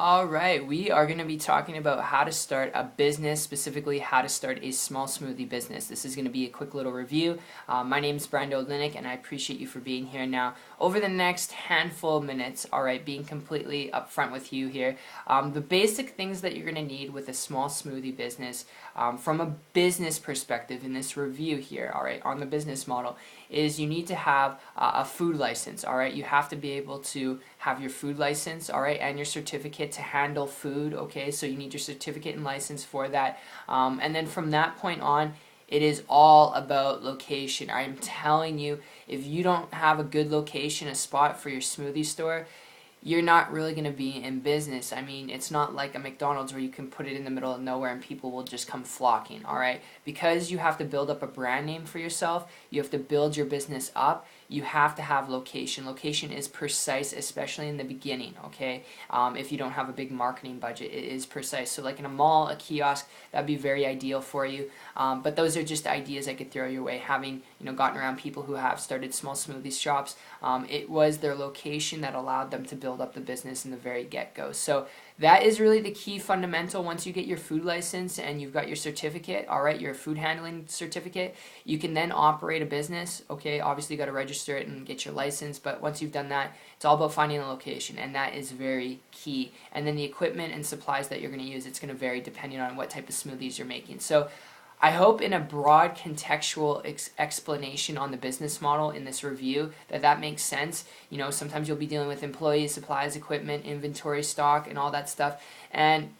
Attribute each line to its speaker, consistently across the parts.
Speaker 1: All right, we are going to be talking about how to start a business, specifically how to start a small smoothie business. This is going to be a quick little review. My name is Brando Linick, and I appreciate you for being here. Now, over the next handful of minutes, all right, being completely upfront with you here, the basic things that you're going to need with a small smoothie business, from a business perspective in this review here, all right, on the business model, is you need to have a food license, all right? You have to be able to have your food license, all right, and your certificate to handle food, okay? So you need your certificate and license for that. And then from that point on, it is all about location. I'm telling you, if you don't have a good location, a spot for your smoothie store, you're not really going to be in business. I mean, it's not like a McDonald's where you can put it in the middle of nowhere and people will just come flocking, all right? Because you have to build up a brand name for yourself, you have to build your business up, you have to have location. Location is precise, especially in the beginning, okay? If you don't have a big marketing budget, it is precise. So like in a mall, a kiosk, that'd be very ideal for you. But those are just ideas I could throw your way. Having gotten around people who have started small smoothie shops, it was their location that allowed them to build up the business in the very get-go. So that is really the key fundamental. Once you get your food license and you've got your certificate, all right, your food handling certificate, you can then operate a business, okay? Obviously, you got to register it and get your license, but once you've done that, it's all about finding a location, and that is very key. And then the equipment and supplies that you're going to use, it's going to vary depending on what type of smoothies you're making. So I hope in a broad contextual explanation on the business model in this review that makes sense. Sometimes you'll be dealing with employees, supplies, equipment, inventory, stock, and all that stuff. And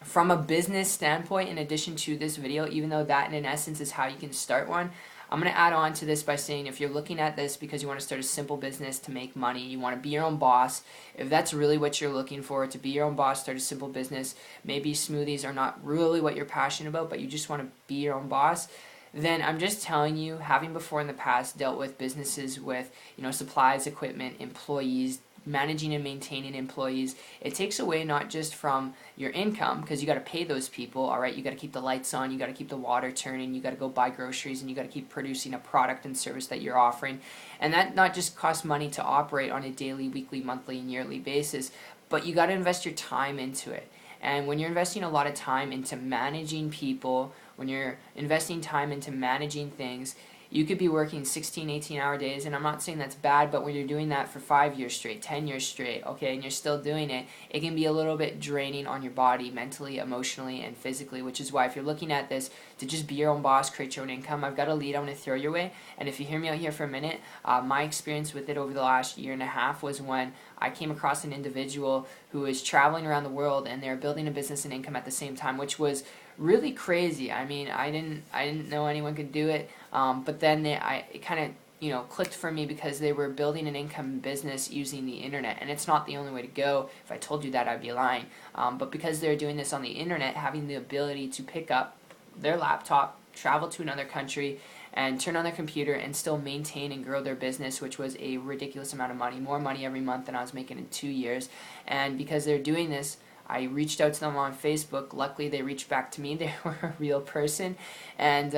Speaker 1: from a business standpoint, in addition to this video, even though that in essence is how you can start one, I'm going to add on to this by saying if you're looking at this because you want to start a simple business to make money, you want to be your own boss, if that's really what you're looking for, to be your own boss, start a simple business, maybe smoothies are not really what you're passionate about, but you just want to be your own boss, then I'm just telling you, having before in the past dealt with businesses with, supplies, equipment, employees, managing and maintaining employees, it takes away not just from your income, because you got to pay those people, all right? You got to keep the lights on, you got to keep the water turning, you got to go buy groceries, and you got to keep producing a product and service that you're offering. And that not just costs money to operate on a daily, weekly, monthly, and yearly basis, but you got to invest your time into it. And when you're investing a lot of time into managing people, when you're investing time into managing things, you could be working 16, 18-hour days, and I'm not saying that's bad, but when you're doing that for 5 years straight, 10 years straight, okay, and you're still doing it, it can be a little bit draining on your body, mentally, emotionally, and physically, which is why if you're looking at this to just be your own boss, create your own income, I've got a lead I'm going to throw your way, and if you hear me out here for a minute, my experience with it over the last year and a half was when I came across an individual who was traveling around the world, and they were building a business and income at the same time, which was really crazy. I mean, I didn't know anyone could do it, but then it kind of clicked for me because they were building an income business using the internet, and it's not the only way to go. If I told you that, I'd be lying. But because they're doing this on the internet, having the ability to pick up their laptop, travel to another country, and turn on their computer and still maintain and grow their business, which was a ridiculous amount of money, more money every month than I was making in 2 years. And because they're doing this, I reached out to them on Facebook. Luckily, they reached back to me. They were a real person. And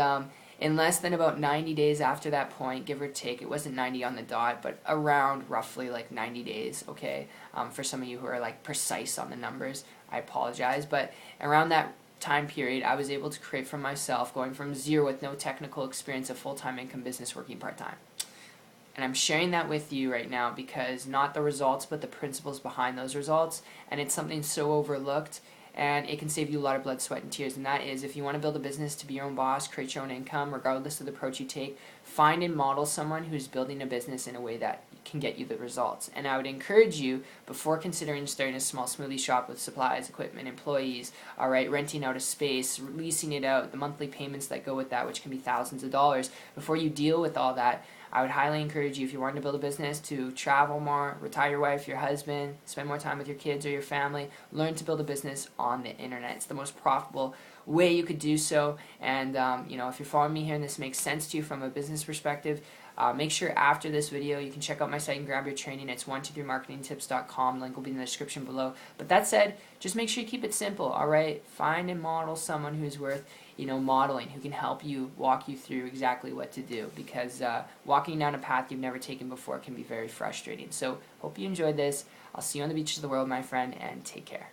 Speaker 1: in less than about 90 days after that point, give or take, it wasn't 90 on the dot, but around roughly like 90 days, okay? For some of you who are like precise on the numbers, I apologize. But around that time period, I was able to create for myself, going from zero with no technical experience, a full-time income business working part-time. And I'm sharing that with you right now because not the results, but the principles behind those results. And it's something so overlooked, and it can save you a lot of blood, sweat, and tears. And that is, if you want to build a business to be your own boss, create your own income, regardless of the approach you take, find and model someone who's building a business in a way that can get you the results. And I would encourage you, before considering starting a small smoothie shop with supplies, equipment, employees, all right, renting out a space, leasing it out, the monthly payments that go with that, which can be thousands of dollars, before you deal with all that, I would highly encourage you, if you're wanting to build a business, to travel more, retire your wife, your husband, spend more time with your kids or your family, learn to build a business on the internet. It's the most profitable way you could do so. And if you're following me here and this makes sense to you from a business perspective, make sure after this video you can check out my site and grab your training. It's 123marketingtips.com. Link will be in the description below. But that said, just make sure you keep it simple, all right? Find and model someone who's worth modeling, who can help you, walk you through exactly what to do, because walking down a path you've never taken before can be very frustrating. So hope you enjoyed this. I'll see you on the beaches of the world, my friend, and take care.